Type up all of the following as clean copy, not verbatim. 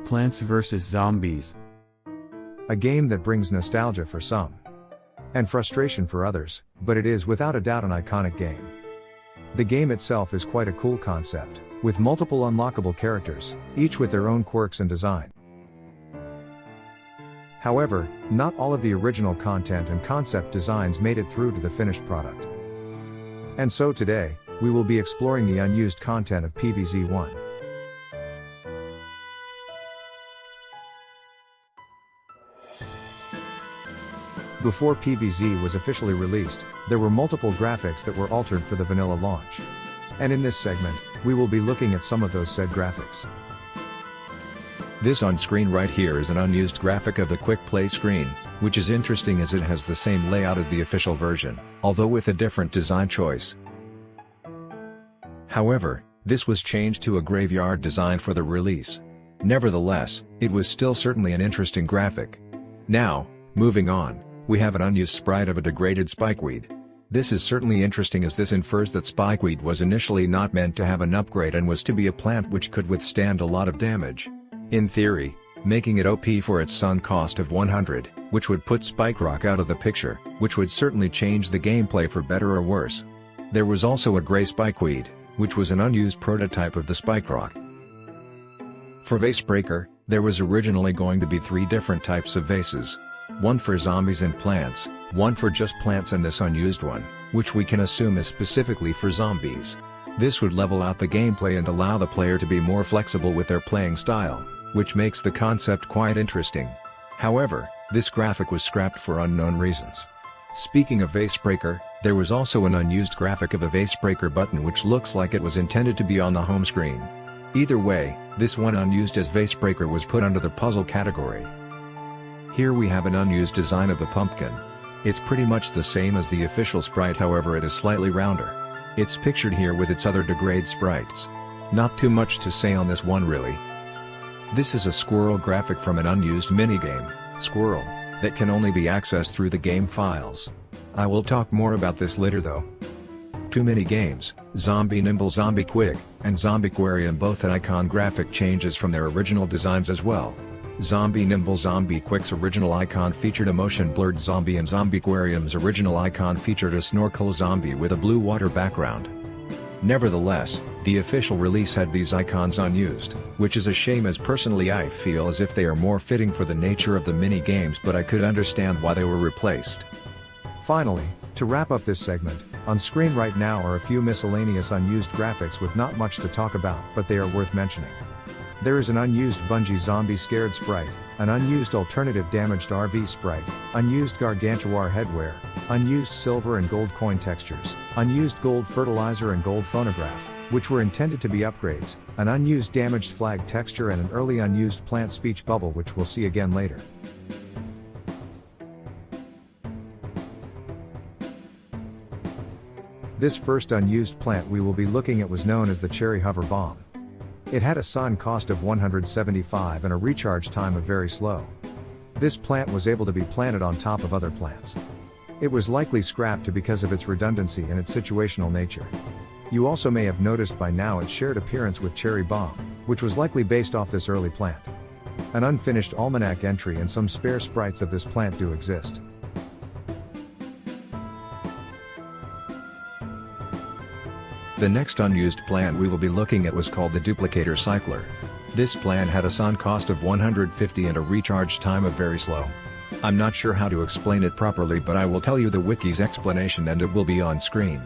Plants vs. Zombies. A game that brings nostalgia for some, and frustration for others, but it is without a doubt an iconic game. The game itself is quite a cool concept, with multiple unlockable characters, each with their own quirks and design. However, not all of the original content and concept designs made it through to the finished product. And so today, we will be exploring the unused content of PVZ1. Before PVZ was officially released, there were multiple graphics that were altered for the vanilla launch. And in this segment, we will be looking at some of those said graphics. This on screen right here is an unused graphic of the quick play screen, which is interesting as it has the same layout as the official version, although with a different design choice. However, this was changed to a graveyard design for the release. Nevertheless, it was still certainly an interesting graphic. Now, moving on, we have an unused sprite of a degraded spikeweed. This is certainly interesting as this infers that spikeweed was initially not meant to have an upgrade and was to be a plant which could withstand a lot of damage. In theory, making it OP for its sunk cost of 100, which would put Spike Rock out of the picture, which would certainly change the gameplay for better or worse. There was also a gray spikeweed, which was an unused prototype of the Spike Rock. For Vase Breaker, there was originally going to be 3 different types of vases. One for zombies and plants, one for just plants and this unused one, which we can assume is specifically for zombies. This would level out the gameplay and allow the player to be more flexible with their playing style, which makes the concept quite interesting. However, this graphic was scrapped for unknown reasons. Speaking of Vase Breaker, there was also an unused graphic of a Vase Breaker button which looks like it was intended to be on the home screen. Either way, this one unused as Vase Breaker was put under the puzzle category. Here we have an unused design of the pumpkin. It's pretty much the same as the official sprite, however it is slightly rounder. It's pictured here with its other degrade sprites. Not too much to say on this one really. This is a squirrel graphic from an unused minigame, Squirrel, that can only be accessed through the game files. I will talk more about this later though. 2 mini-games, Zombie Nimble Zombie Quick, and Zombiequarium both had icon graphic changes from their original designs as well. Zombie Nimble Zombie Quick's original icon featured a motion-blurred zombie and Zombiequarium's original icon featured a snorkel zombie with a blue water background. Nevertheless, the official release had these icons unused, which is a shame as personally I feel as if they are more fitting for the nature of the mini-games, but I could understand why they were replaced. Finally, to wrap up this segment, on screen right now are a few miscellaneous unused graphics with not much to talk about, but they are worth mentioning. There is an unused Bungie Zombie Scared sprite, an unused alternative damaged RV sprite, unused Gargantuar headwear, unused silver and gold coin textures, unused gold fertilizer and gold phonograph, which were intended to be upgrades, an unused damaged flag texture and an early unused plant speech bubble which we'll see again later. This first unused plant we will be looking at was known as the Cherry Hover Bomb. It had a sunk cost of 175 and a recharge time of very slow. This plant was able to be planted on top of other plants. It was likely scrapped because of its redundancy and its situational nature. You also may have noticed by now its shared appearance with Cherry Bomb, which was likely based off this early plant. An unfinished almanac entry and some spare sprites of this plant do exist. The next unused plant we will be looking at was called the Duplicator Cycler. This plant had a sunk cost of 150 and a recharge time of very slow. I'm not sure how to explain it properly, but I will tell you the wiki's explanation and it will be on screen.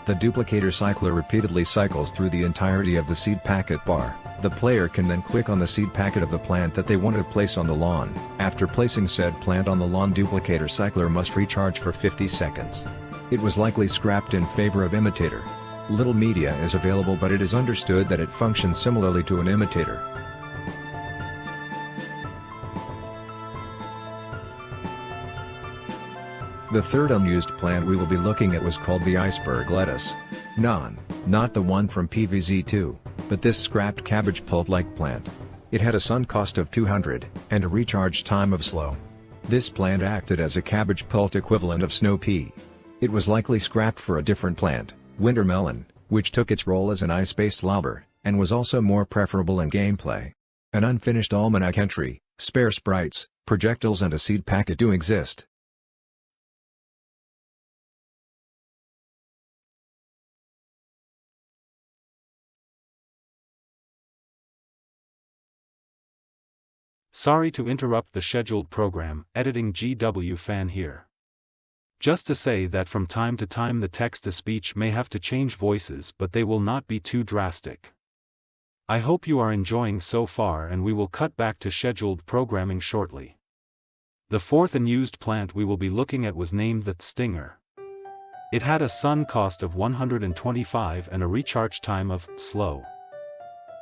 The Duplicator Cycler repeatedly cycles through the entirety of the seed packet bar. The player can then click on the seed packet of the plant that they want to place on the lawn. After placing said plant on the lawn, Duplicator Cycler must recharge for 50 seconds. It was likely scrapped in favor of Imitator. Little media is available, but it is understood that it functions similarly to an imitator. The third unused plant we will be looking at was called the Iceberg Lettuce. Not the one from PVZ2, but this scrapped cabbage pult-like plant. It had a sunk cost of 200, and a recharge time of slow. This plant acted as a cabbage pult equivalent of snow pea. It was likely scrapped for a different plant, Winter Melon, which took its role as an ice-based lobber, and was also more preferable in gameplay. An unfinished almanac entry, spare sprites, projectiles and a seed packet do exist. Sorry to interrupt the scheduled program, editing GW Fan here. Just to say that from time to time the text-to-speech may have to change voices, but they will not be too drastic. I hope you are enjoying so far, and we will cut back to scheduled programming shortly. The fourth unused plant we will be looking at was named the Stinger. It had a sun cost of 125 and a recharge time of slow.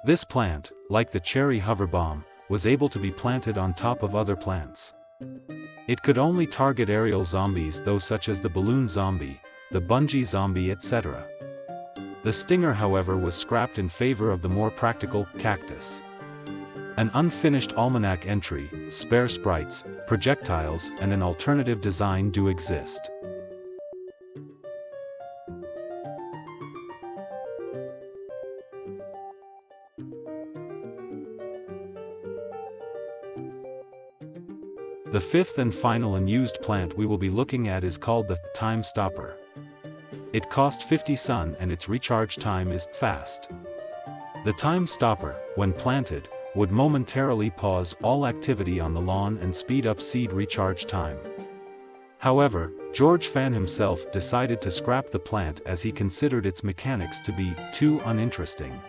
This plant, like the cherry hover bomb, was able to be planted on top of other plants. It could only target aerial zombies though, such as the balloon zombie, the bungee zombie, etc. The Stinger, however, was scrapped in favor of the more practical cactus. An unfinished almanac entry, spare sprites, projectiles and an alternative design do exist. The fifth and final unused plant we will be looking at is called the Time Stopper. It cost 50 sun and its recharge time is fast. The Time Stopper, when planted, would momentarily pause all activity on the lawn and speed up seed recharge time. However, George Fan himself decided to scrap the plant as he considered its mechanics to be too uninteresting.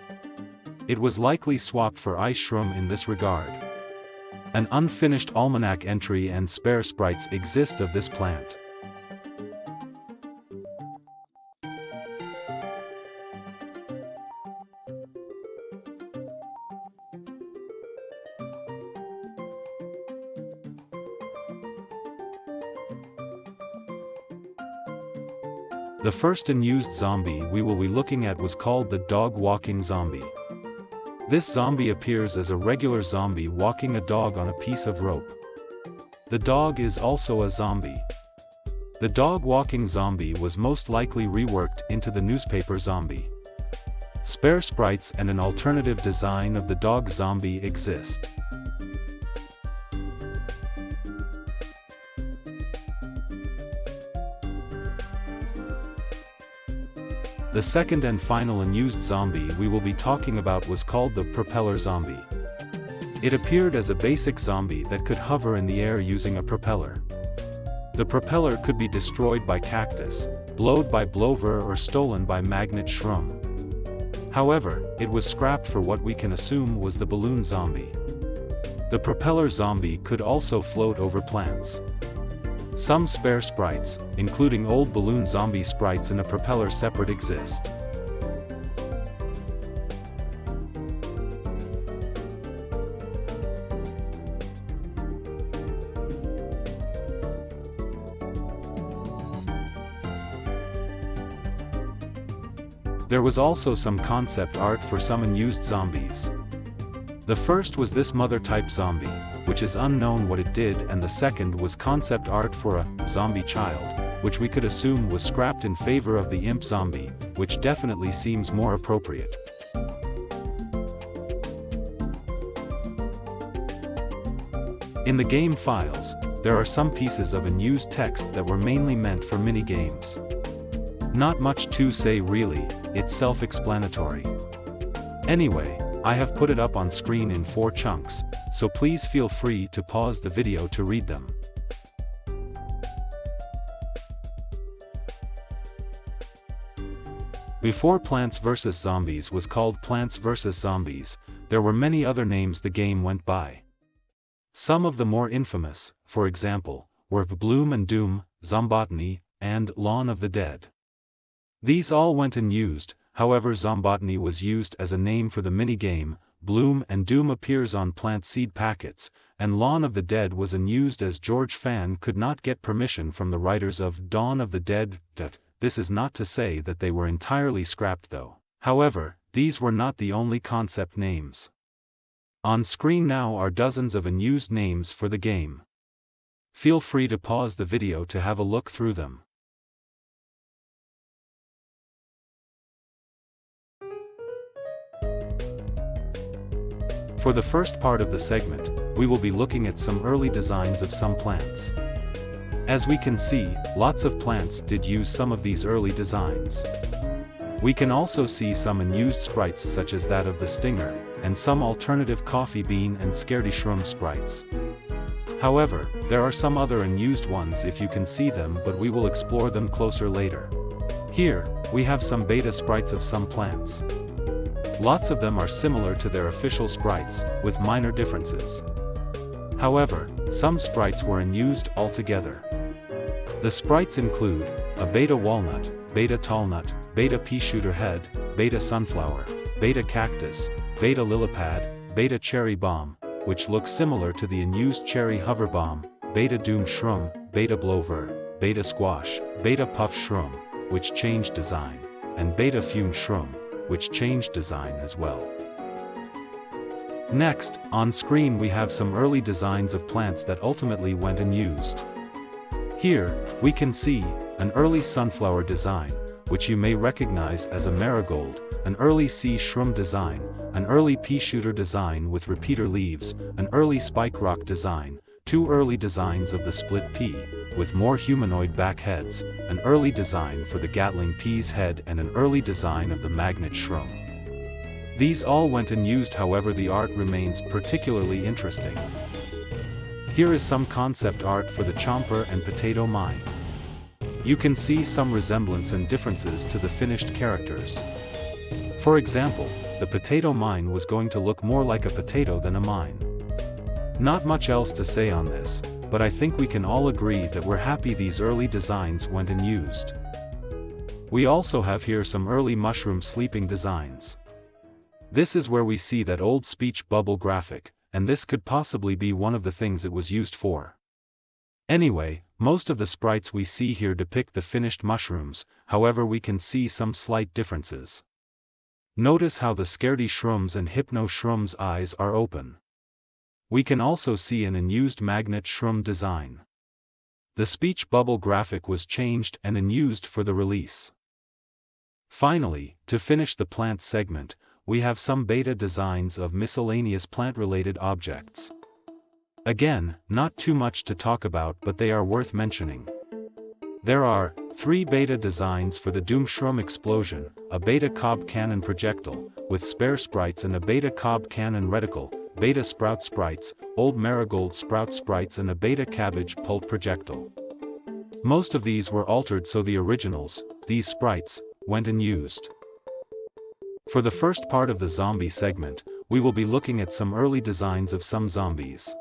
It was likely swapped for Ice Shroom in this regard. An unfinished almanac entry and spare sprites exist of this plant. The first unused zombie we will be looking at was called the Dog Walking Zombie. This zombie appears as a regular zombie walking a dog on a piece of rope. The dog is also a zombie. The Dog Walking Zombie was most likely reworked into the newspaper zombie. Spare sprites and an alternative design of the dog zombie exist. The second and final unused zombie we will be talking about was called the Propeller Zombie. It appeared as a basic zombie that could hover in the air using a propeller. The propeller could be destroyed by cactus, blowed by blover or stolen by magnet shroom. However, it was scrapped for what we can assume was the balloon zombie. The propeller zombie could also float over plants. Some spare sprites, including old balloon zombie sprites and a propeller separate, exist. There was also some concept art for some unused zombies. The first was this mother-type zombie, which is unknown what it did, and the second was concept art for a zombie child, which we could assume was scrapped in favor of the imp zombie, which definitely seems more appropriate. In the game files, there are some pieces of unused text that were mainly meant for mini-games. Not much to say really, it's self-explanatory. Anyway, I have put it up on screen in 4 chunks, so please feel free to pause the video to read them. Before Plants vs. Zombies was called Plants vs. Zombies, there were many other names the game went by. Some of the more infamous, for example, were Bloom and Doom, Zombotany, and Lawn of the Dead. These all went unused. However, Zombotany was used as a name for the minigame, Bloom and Doom appears on plant seed packets, and Lawn of the Dead was unused as George Fan could not get permission from the writers of Dawn of the Dead. This is not to say that they were entirely scrapped though. However, these were not the only concept names. On screen now are dozens of unused names for the game. Feel free to pause the video to have a look through them. For the first part of the segment, we will be looking at some early designs of some plants. As we can see, lots of plants did use some of these early designs. We can also see some unused sprites such as that of the stinger, and some alternative coffee bean and scaredy shroom sprites. However, there are some other unused ones if you can see them, but we will explore them closer later. Here, we have some beta sprites of some plants. Lots of them are similar to their official sprites, with minor differences. However, some sprites were unused altogether. The sprites include a beta walnut, beta tallnut, beta pea shooter head, beta sunflower, beta cactus, beta lilipad, beta cherry bomb, which looks similar to the unused cherry hover bomb, beta doom shroom, beta blover, beta squash, beta puff shroom, which changed design, and beta fume shroom, which changed design as well. Next, on screen we have some early designs of plants that ultimately went unused. Here, we can see an early sunflower design, which you may recognize as a marigold, an early sea shroom design, an early pea shooter design with repeater leaves, an early spike rock design, two early designs of the split pea, with more humanoid back heads, an early design for the Gatling pea's head, and an early design of the magnet shroom. These all went unused, however the art remains particularly interesting. Here is some concept art for the chomper and potato mine. You can see some resemblance and differences to the finished characters. For example, the potato mine was going to look more like a potato than a mine. Not much else to say on this, but I think we can all agree that we're happy these early designs went unused. We also have here some early mushroom sleeping designs. This is where we see that old speech bubble graphic, and this could possibly be one of the things it was used for. Anyway, most of the sprites we see here depict the finished mushrooms, however we can see some slight differences. Notice how the scaredy shrooms and hypno shroom's eyes are open. We can also see an unused magnet shroom design. The speech bubble graphic was changed and unused for the release. Finally, to finish the plant segment, we have some beta designs of miscellaneous plant-related objects. Again, not too much to talk about, but they are worth mentioning. There are 3 beta designs for the Doom Shroom Explosion, a beta cob cannon projectile, with spare sprites, and a beta cob cannon reticle, beta sprout sprites, old marigold sprout sprites, and a beta cabbage pulp projectile. Most of these were altered, so the originals, these sprites, went unused. For the first part of the zombie segment, we will be looking at some early designs of some zombies.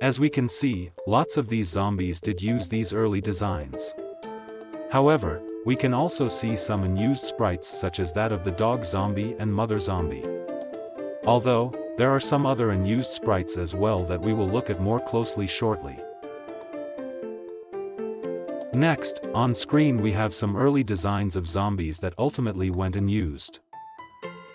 As we can see, lots of these zombies did use these early designs. However, we can also see some unused sprites such as that of the dog zombie and mother zombie. Although, there are some other unused sprites as well that we will look at more closely shortly. Next, on screen we have some early designs of zombies that ultimately went unused.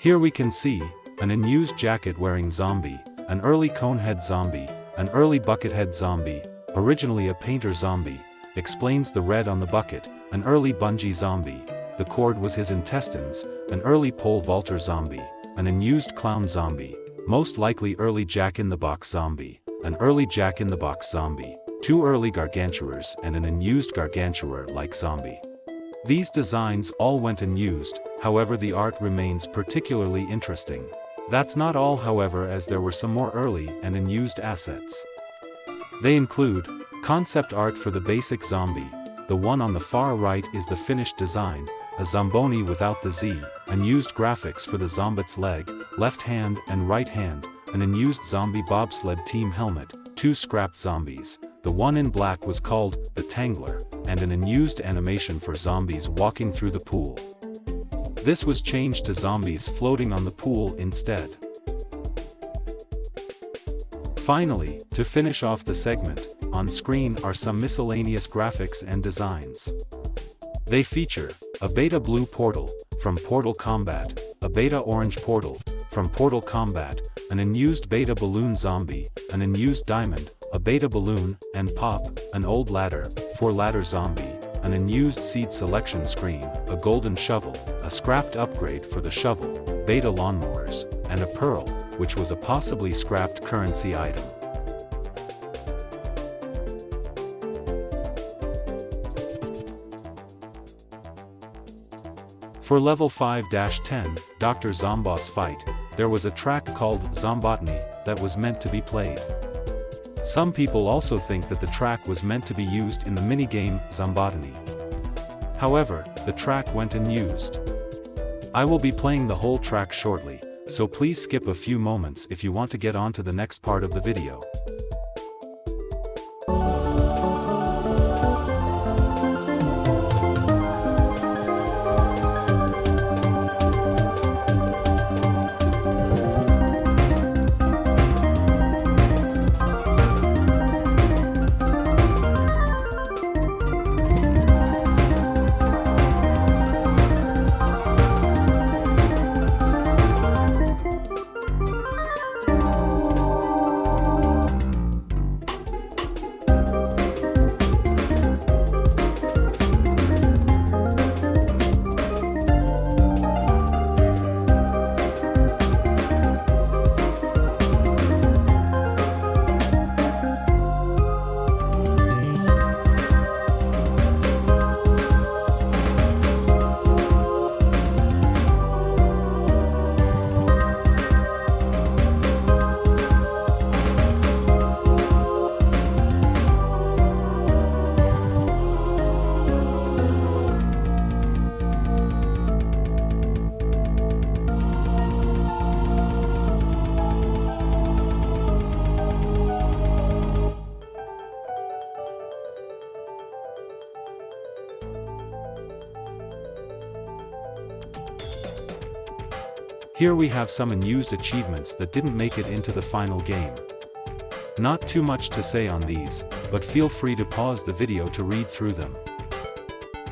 Here we can see an unused jacket-wearing zombie, an early conehead zombie, an early buckethead zombie, originally a painter zombie, explains the red on the bucket, an early bungee zombie, the cord was his intestines, an early pole vaulter zombie, an unused clown zombie, most likely early Jack-in-the-Box zombie, an early Jack-in-the-Box zombie, 2 early gargantuars, and an unused gargantuar-like zombie. These designs all went unused, however the art remains particularly interesting. That's not all, however, as there were some more early and unused assets. They include concept art for the basic zombie. The one on the far right is the finished design, a zomboni without the Z, unused graphics for the zombot's leg, left hand and right hand, an unused zombie bobsled team helmet, 2 scrapped zombies, the one in black was called the Tangler, and an unused animation for zombies walking through the pool. This was changed to zombies floating on the pool instead. Finally, to finish off the segment, on screen are some miscellaneous graphics and designs. They feature a beta blue portal from Portal Combat, a beta orange portal from Portal Combat, an unused beta balloon zombie, an unused diamond, a beta balloon, and pop, an old ladder, 4 ladder zombie, an unused seed selection screen, a golden shovel, a scrapped upgrade for the shovel, beta lawnmowers, and a pearl, which was a possibly scrapped currency item. For level 5-10, Dr. Zomboss fight, there was a track called Zombotany that was meant to be played. Some people also think that the track was meant to be used in the minigame Zombotany. However, the track went unused. I will be playing the whole track shortly, so please skip a few moments if you want to get on to the next part of the video. Here we have some unused achievements that didn't make it into the final game. Not too much to say on these, but feel free to pause the video to read through them.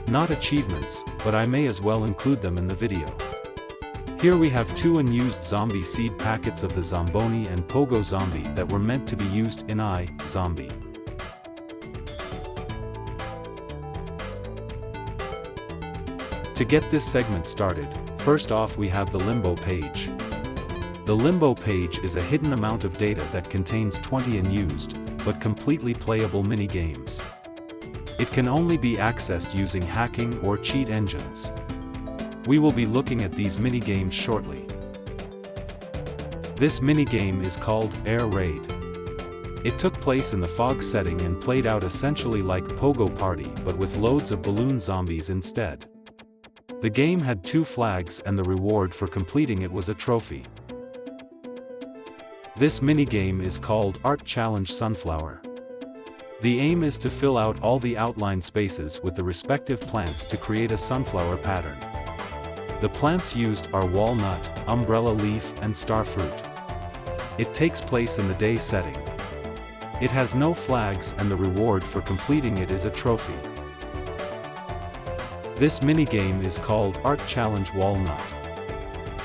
Not achievements, but I may as well include them in the video. Here we have 2 unused zombie seed packets of the Zomboni and Pogo Zombie that were meant to be used in Zombie. To get this segment started, first off we have the Limbo page. The Limbo page is a hidden amount of data that contains 20 unused, but completely playable mini-games. It can only be accessed using hacking or cheat engines. We will be looking at these mini-games shortly. This mini-game is called Air Raid. It took place in the fog setting and played out essentially like Pogo Party but with loads of balloon zombies instead. The game had 2 flags and the reward for completing it was a trophy. This minigame is called Art Challenge Sunflower. The aim is to fill out all the outline spaces with the respective plants to create a sunflower pattern. The plants used are walnut, umbrella leaf and starfruit. It takes place in the day setting. It has no flags and the reward for completing it is a trophy. This minigame is called Art Challenge Walnut.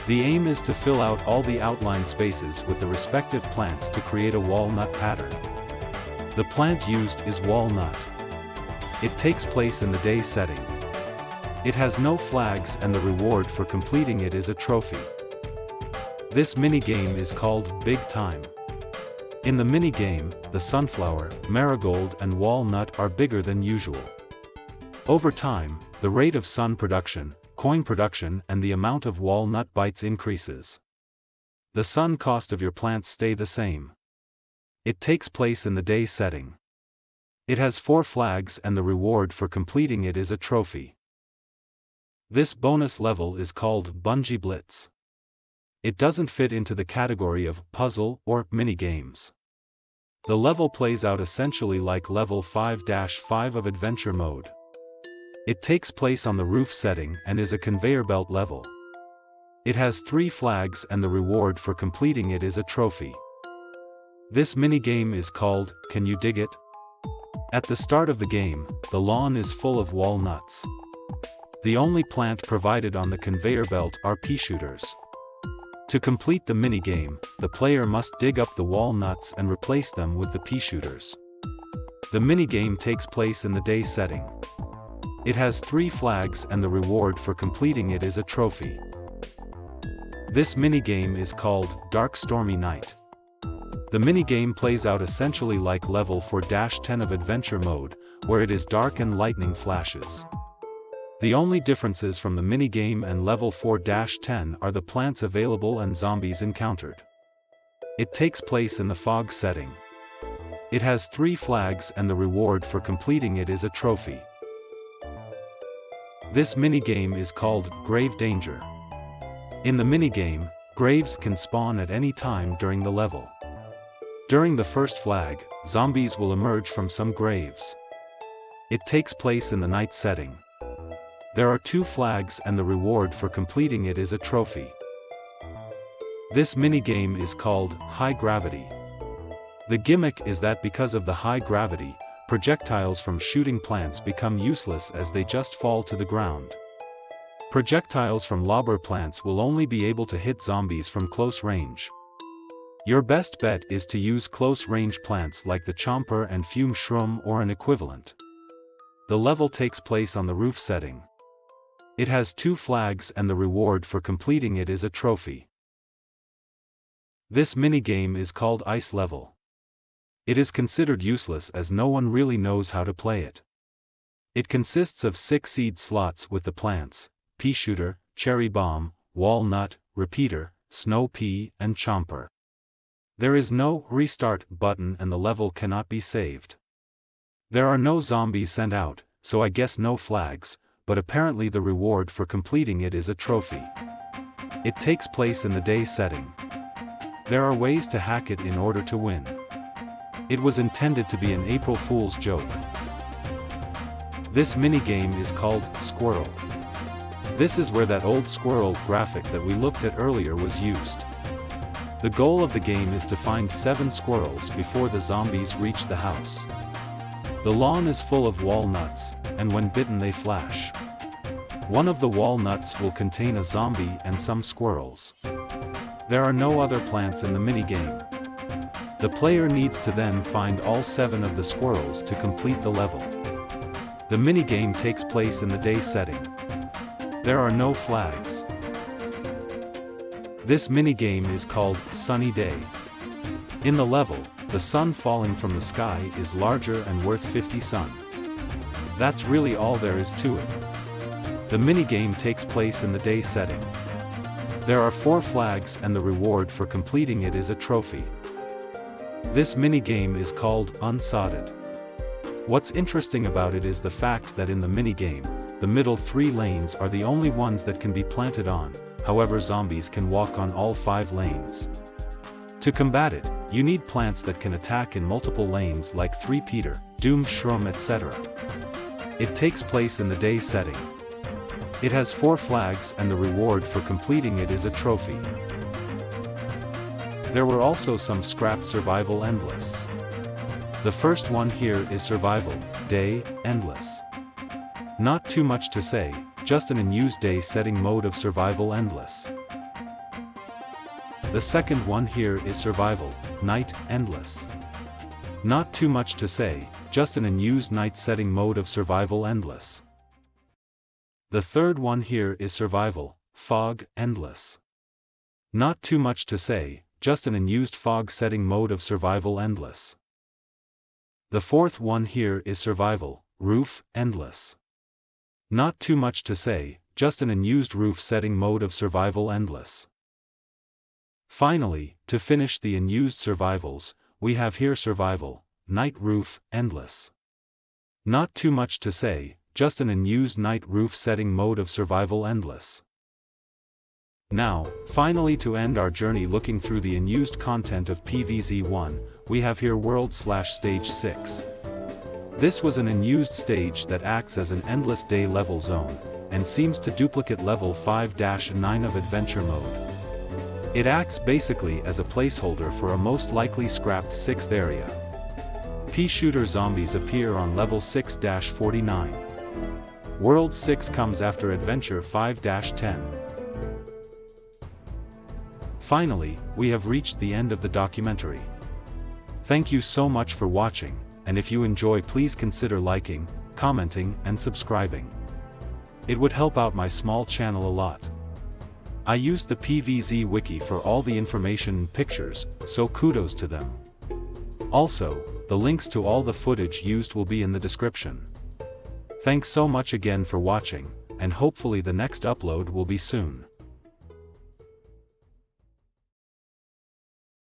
The aim is to fill out all the outline spaces with the respective plants to create a walnut pattern. The plant used is walnut. It takes place in the day setting. It has no flags and the reward for completing it is a trophy. This minigame is called Big Time. In the minigame, the sunflower, marigold and walnut are bigger than usual. Over time, the rate of sun production, coin production and the amount of walnut bites increases. The sun cost of your plants stay the same. It takes place in the day setting. It has 4 flags and the reward for completing it is a trophy. This bonus level is called Bungee Blitz. It doesn't fit into the category of puzzle or mini-games. The level plays out essentially like level 5-5 of adventure mode. It takes place on the roof setting and is a conveyor belt level. It has 3 flags and the reward for completing it is a trophy. This minigame is called Can You Dig It? At the start of the game, the lawn is full of walnuts. The only plant provided on the conveyor belt are pea shooters. To complete the minigame, the player must dig up the walnuts and replace them with the pea shooters. The minigame takes place in the day setting. It has 3 flags and the reward for completing it is a trophy. This minigame is called Dark Stormy Night. The minigame plays out essentially like level 4-10 of Adventure Mode, where it is dark and lightning flashes. The only differences from the minigame and level 4-10 are the plants available and zombies encountered. It takes place in the fog setting. It has 3 flags and the reward for completing it is a trophy. This minigame is called Grave Danger. In the minigame, graves can spawn at any time during the level. During the first flag, zombies will emerge from some graves. It takes place in the night setting. There are 2 flags and the reward for completing it is a trophy. This minigame is called High Gravity. The gimmick is that because of the high gravity, projectiles from shooting plants become useless as they just fall to the ground. Projectiles from lobber plants will only be able to hit zombies from close range. Your best bet is to use close-range plants like the chomper and fume shroom or an equivalent. The level takes place on the roof setting. It has 2 flags and the reward for completing it is a trophy. This minigame is called Ice Level. It is considered useless as no one really knows how to play it. It consists of 6 seed slots with the plants, pea shooter, cherry bomb, walnut, repeater, snow pea, and chomper. There is no restart button and the level cannot be saved. There are no zombies sent out, so I guess no flags, but apparently the reward for completing it is a trophy. It takes place in the day setting. There are ways to hack it in order to win. It was intended to be an April Fool's joke. This minigame is called Squirrel. This is where that old squirrel graphic that we looked at earlier was used. The goal of the game is to find 7 squirrels before the zombies reach the house. The lawn is full of walnuts, and when bitten they flash. One of the walnuts will contain a zombie and some squirrels. There are no other plants in the minigame. The player needs to then find all 7 of the squirrels to complete the level. The minigame takes place in the day setting. There are no flags. This minigame is called Sunny Day. In the level, the sun falling from the sky is larger and worth 50 sun. That's really all there is to it. The minigame takes place in the day setting. There are 4 flags and the reward for completing it is a trophy. This minigame is called Unsodded. What's interesting about it is the fact that in the minigame, the middle 3 lanes are the only ones that can be planted on, however zombies can walk on all 5 lanes. To combat it, you need plants that can attack in multiple lanes like 3-peater, doom shroom etc. It takes place in the day setting. It has 4 flags and the reward for completing it is a trophy. There were also some scrapped Survival Endless. The first one here is Survival Day Endless. Not too much to say, just an unused day setting mode of Survival Endless. The second one here is Survival Night Endless. Not too much to say, just an unused night setting mode of Survival Endless. The third one here is Survival Fog Endless. Not too much to say, just an unused fog setting mode of Survival Endless. The fourth one here is Survival Roof Endless. Not too much to say, just an unused roof setting mode of Survival Endless. Finally, to finish the unused survivals, we have here Survival Night Roof Endless. Not too much to say, just an unused night roof setting mode of Survival Endless. Now, finally to end our journey looking through the unused content of PVZ1, we have here World/Stage 6. This was an unused stage that acts as an endless day level zone, and seems to duplicate level 5-9 of Adventure Mode. It acts basically as a placeholder for a most likely scrapped 6th area. Pea shooter zombies appear on level 6-49. World 6 comes after Adventure 5-10. Finally, we have reached the end of the documentary. Thank you so much for watching, and if you enjoy please consider liking, commenting, and subscribing. It would help out my small channel a lot. I used the PVZ Wiki for all the information and pictures, so kudos to them. Also, the links to all the footage used will be in the description. Thanks so much again for watching, and hopefully the next upload will be soon.